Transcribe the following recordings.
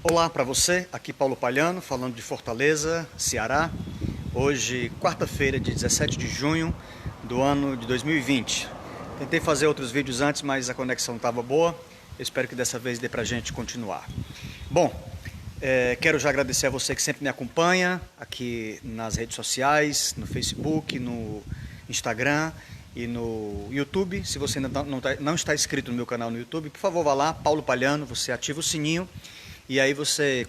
Olá para você, aqui Paulo Palhano, falando de Fortaleza, Ceará. Hoje, quarta-feira de 17 de junho do ano de 2020. Tentei fazer outros vídeos antes, mas a conexão não estava boa. Eu espero que dessa vez dê para a gente continuar. Bom, quero já agradecer a você que sempre me acompanha aqui nas redes sociais, no Facebook, no Instagram e no YouTube. Se você ainda não está inscrito no meu canal no YouTube, por favor, vá lá, Paulo Palhano, você ativa o sininho e aí você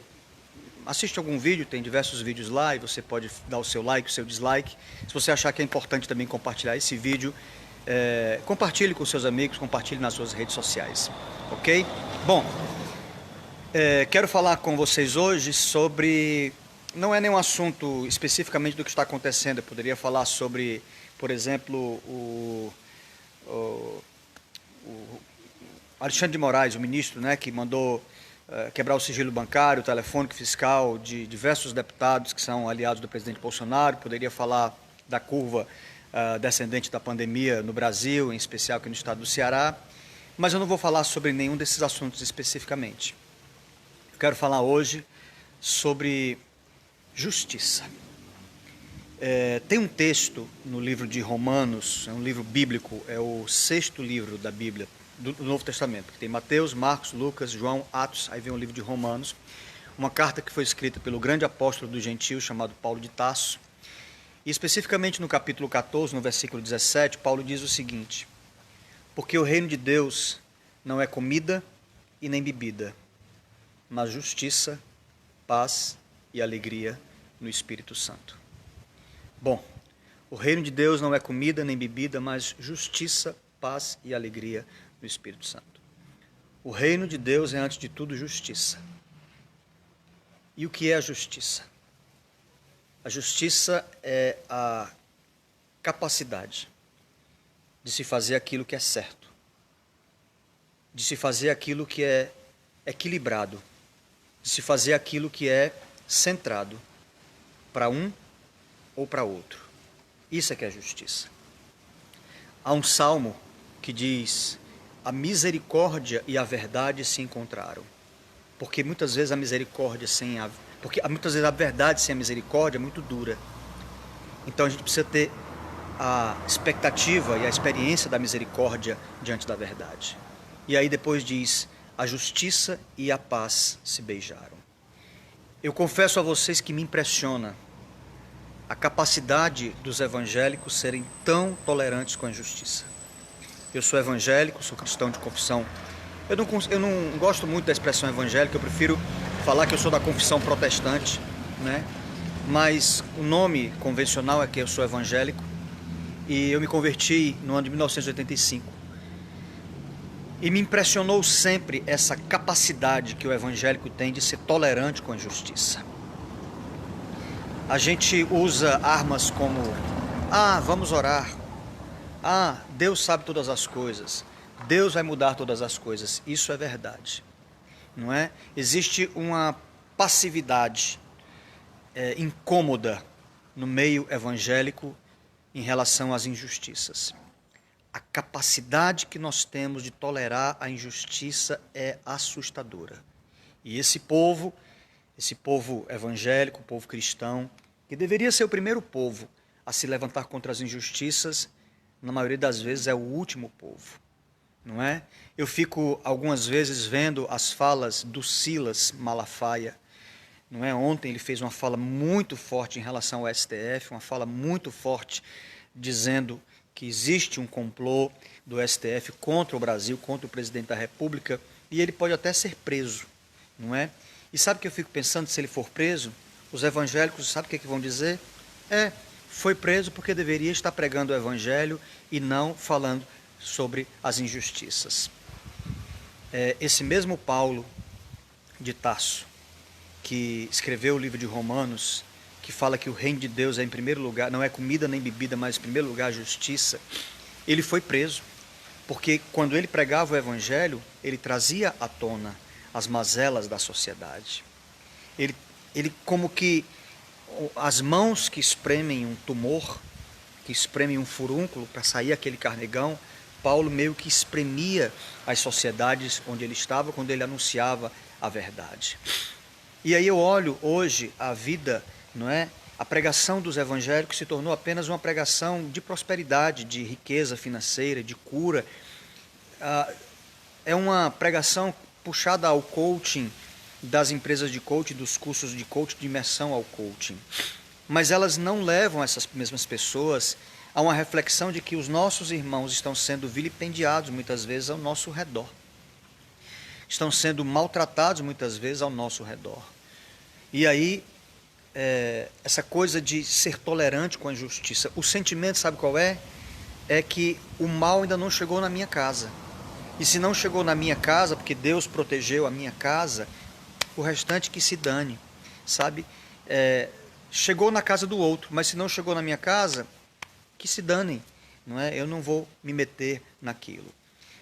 assiste algum vídeo, tem diversos vídeos lá e você pode dar o seu like, o seu dislike. Se você achar que é importante também compartilhar esse vídeo, compartilhe com seus amigos, compartilhe nas suas redes sociais, ok? Bom, quero falar com vocês hoje sobre, não é nenhum assunto especificamente do que está acontecendo, eu poderia falar sobre, por exemplo, o Alexandre de Moraes, o ministro, né, que mandou quebrar o sigilo bancário, telefônico, fiscal de diversos deputados que são aliados do presidente Bolsonaro. Poderia falar da curva descendente da pandemia no Brasil, em especial aqui no estado do Ceará, mas eu não vou falar sobre nenhum desses assuntos especificamente. Eu quero falar hoje sobre justiça. Tem um texto no livro de Romanos, é um livro bíblico, é o 6º livro da Bíblia, do Novo Testamento, que tem Mateus, Marcos, Lucas, João, Atos, aí vem o livro de Romanos, uma carta que foi escrita pelo grande apóstolo dos gentios, chamado Paulo de Tarso, e especificamente no capítulo 14, no versículo 17, Paulo diz o seguinte: porque o reino de Deus não é comida e nem bebida, mas justiça, paz e alegria no Espírito Santo. Bom, o reino de Deus não é comida nem bebida, mas justiça, paz e alegria no Espírito Santo. O reino de Deus é, antes de tudo, justiça. E o que é a justiça? A justiça é a capacidade de se fazer aquilo que é certo, de se fazer aquilo que é equilibrado, de se fazer aquilo que é centrado para um ou para outro. Isso é que é justiça. Há um salmo que diz: a misericórdia e a verdade se encontraram. Porque muitas vezes a verdade sem a misericórdia é muito dura. Então a gente precisa ter a expectativa e a experiência da misericórdia diante da verdade. E aí depois diz: a justiça e a paz se beijaram. Eu confesso a vocês que me impressiona a capacidade dos evangélicos serem tão tolerantes com a injustiça. Eu sou evangélico, sou cristão de confissão. Eu não gosto muito da expressão evangélica, eu prefiro falar que eu sou da confissão protestante, né? Mas o nome convencional é que eu sou evangélico e eu me converti no ano de 1985. E me impressionou sempre essa capacidade que o evangélico tem de ser tolerante com a injustiça. A gente usa armas como: vamos orar. Deus sabe todas as coisas. Deus vai mudar todas as coisas. Isso é verdade, não é? Existe uma passividade incômoda no meio evangélico em relação às injustiças. A capacidade que nós temos de tolerar a injustiça é assustadora. E esse povo evangélico, o povo cristão, que deveria ser o primeiro povo a se levantar contra as injustiças, na maioria das vezes é o último povo, não é? Eu fico algumas vezes vendo as falas do Silas Malafaia, não é? Ontem ele fez uma fala muito forte em relação ao STF, uma fala muito forte dizendo que existe um complô do STF contra o Brasil, contra o presidente da República, e ele pode até ser preso, não é? E sabe o que eu fico pensando? Se ele for preso, os evangélicos, sabe o que vão dizer? Foi preso porque deveria estar pregando o evangelho e não falando sobre as injustiças. Esse mesmo Paulo de Tarso, que escreveu o livro de Romanos, que fala que o reino de Deus é em primeiro lugar, não é comida nem bebida, mas em primeiro lugar a justiça, ele foi preso, porque quando ele pregava o evangelho, ele trazia à tona as mazelas da sociedade. Ele como que as mãos que espremem um tumor, que espremem um furúnculo para sair aquele carnegão, Paulo meio que espremia as sociedades onde ele estava quando ele anunciava a verdade. E aí eu olho hoje a vida, não é? A pregação dos evangélicos se tornou apenas uma pregação de prosperidade, de riqueza financeira, de cura. É uma pregação puxada ao coaching das empresas de coaching, dos cursos de coaching, de imersão ao coaching. Mas elas não levam essas mesmas pessoas a uma reflexão de que os nossos irmãos estão sendo vilipendiados muitas vezes ao nosso redor. Estão sendo maltratados muitas vezes ao nosso redor. E aí, essa coisa de ser tolerante com a injustiça, o sentimento, sabe qual é? É que o mal ainda não chegou na minha casa. E se não chegou na minha casa, porque Deus protegeu a minha casa, o restante que se dane, sabe? Chegou na casa do outro, mas se não chegou na minha casa, que se danem, não é? Eu não vou me meter naquilo.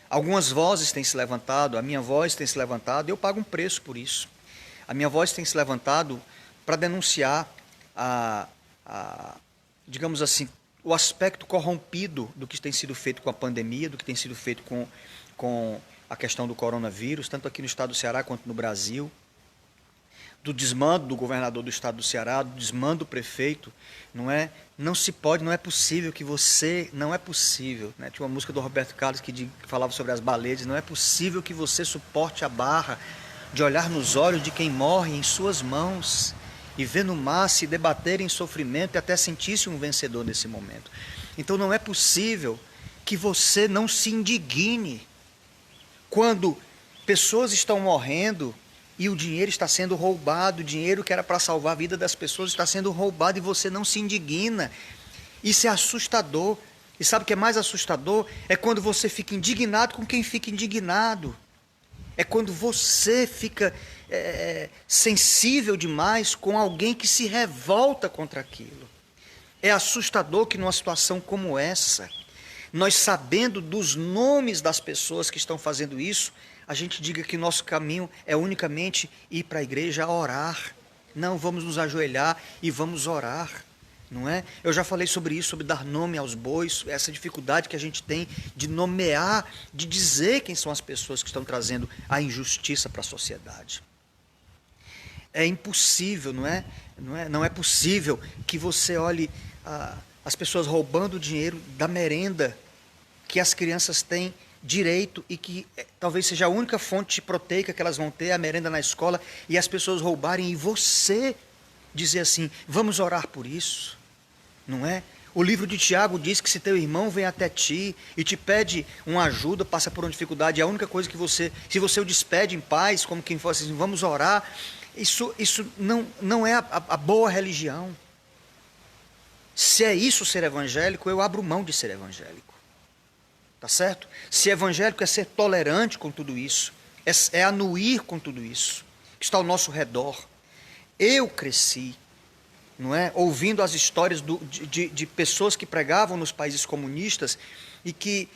Algumas vozes têm se levantado, a minha voz tem se levantado, e eu pago um preço por isso. A minha voz tem se levantado para denunciar digamos assim, o aspecto corrompido do que tem sido feito com a pandemia, do que tem sido feito com a questão do coronavírus, tanto aqui no estado do Ceará quanto no Brasil, do desmando do governador do estado do Ceará, do desmando do prefeito, não é? Não se pode, não é possível que você, não é possível, né? Tinha uma música do Roberto Carlos que falava sobre as baleias, não é possível que você suporte a barra de olhar nos olhos de quem morre em suas mãos e ver no mar se debater em sofrimento e até sentir-se um vencedor nesse momento. Então não é possível que você não se indigne quando pessoas estão morrendo e o dinheiro está sendo roubado, o dinheiro que era para salvar a vida das pessoas está sendo roubado e você não se indigna. Isso é assustador. E sabe o que é mais assustador? É quando você fica indignado com quem fica indignado. É quando você fica sensível demais com alguém que se revolta contra aquilo. É assustador que numa situação como essa, nós sabendo dos nomes das pessoas que estão fazendo isso, a gente diga que nosso caminho é unicamente ir para a igreja a orar. Não, vamos nos ajoelhar e vamos orar, não é? Eu já falei sobre isso, sobre dar nome aos bois, essa dificuldade que a gente tem de nomear, de dizer quem são as pessoas que estão trazendo a injustiça para a sociedade. É impossível, não é? Não é possível que você olhe as pessoas roubando o dinheiro da merenda que as crianças têm direito e que talvez seja a única fonte proteica que elas vão ter, a merenda na escola, e as pessoas roubarem e você dizer assim, vamos orar por isso, não é? O livro de Tiago diz que se teu irmão vem até ti e te pede uma ajuda, passa por uma dificuldade, a única coisa que se você o despede em paz, como quem fosse assim, vamos orar, isso não é a boa religião. Se é isso ser evangélico, eu abro mão de ser evangélico. Tá certo? Se evangélico é ser tolerante com tudo isso, é anuir com tudo isso que está ao nosso redor. Eu cresci, não é? Ouvindo as histórias de pessoas que pregavam nos países comunistas e que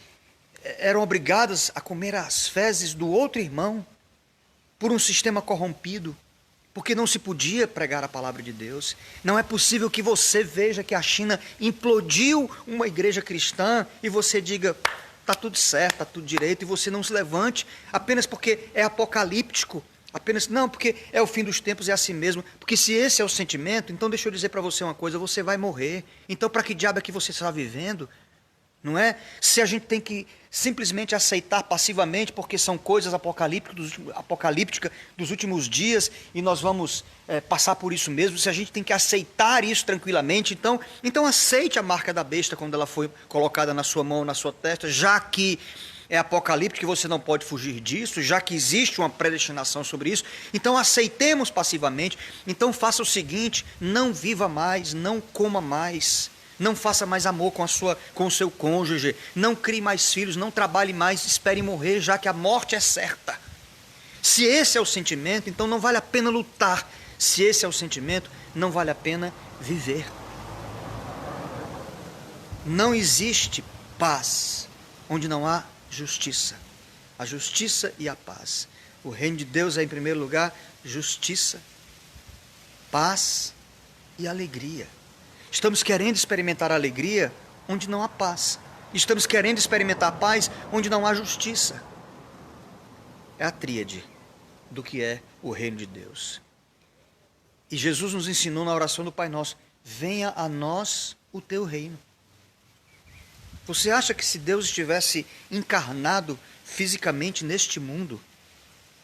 eram obrigadas a comer as fezes do outro irmão por um sistema corrompido, porque não se podia pregar a palavra de Deus. Não é possível que você veja que a China implodiu uma igreja cristã e você diga, está tudo certo, está tudo direito, e você não se levante apenas porque é apocalíptico, apenas não, porque é o fim dos tempos, é assim mesmo, porque se esse é o sentimento, então deixa eu dizer para você uma coisa, você vai morrer, então para que diabo é que você está vivendo? Não é? Se a gente tem que simplesmente aceitar passivamente, porque são coisas apocalípticas dos últimos dias, e nós vamos passar por isso mesmo, se a gente tem que aceitar isso tranquilamente, então aceite a marca da besta quando ela foi colocada na sua mão, na sua testa, já que é apocalíptico e você não pode fugir disso, já que existe uma predestinação sobre isso, então aceitemos passivamente. Então faça o seguinte, não viva mais, não coma mais, não faça mais amor com o seu cônjuge, não crie mais filhos, não trabalhe mais, espere morrer, já que a morte é certa. Se esse é o sentimento, então não vale a pena lutar. Se esse é o sentimento, não vale a pena viver. Não existe paz onde não há justiça. A justiça e a paz. O reino de Deus é, em primeiro lugar, justiça, paz e alegria. Estamos querendo experimentar a alegria onde não há paz. Estamos querendo experimentar a paz onde não há justiça. É a tríade do que é o reino de Deus. E Jesus nos ensinou na oração do Pai Nosso: venha a nós o teu reino. Você acha que se Deus estivesse encarnado fisicamente neste mundo,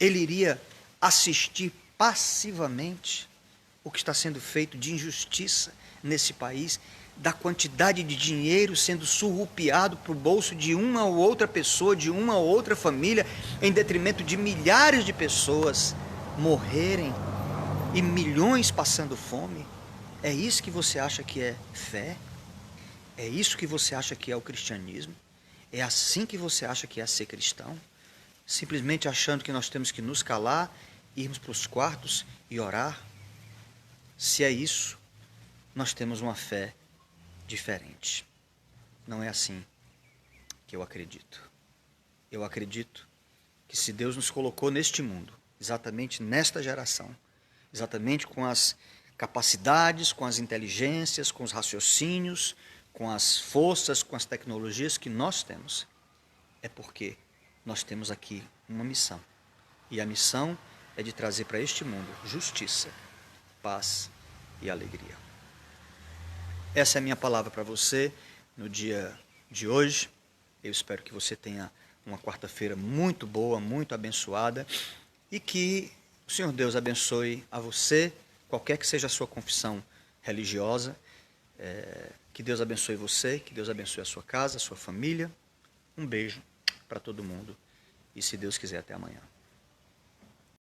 ele iria assistir passivamente o que está sendo feito de injustiça nesse país, da quantidade de dinheiro sendo surrupiado para o bolso de uma ou outra pessoa, de uma ou outra família, em detrimento de milhares de pessoas morrerem e milhões passando fome? É isso que você acha que é fé? É isso que você acha que é o cristianismo? É assim que você acha que é ser cristão? Simplesmente achando que nós temos que nos calar, irmos para os quartos e orar? Se é isso, nós temos uma fé diferente. Não é assim que eu acredito. Eu acredito que se Deus nos colocou neste mundo, exatamente nesta geração, exatamente com as capacidades, com as inteligências, com os raciocínios, com as forças, com as tecnologias que nós temos, é porque nós temos aqui uma missão. E a missão é de trazer para este mundo justiça, paz e alegria. Essa é a minha palavra para você no dia de hoje. Eu espero que você tenha uma quarta-feira muito boa, muito abençoada, e que o Senhor Deus abençoe a você, qualquer que seja a sua confissão religiosa. Que Deus abençoe você, que Deus abençoe a sua casa, a sua família. Um beijo para todo mundo e, se Deus quiser, até amanhã.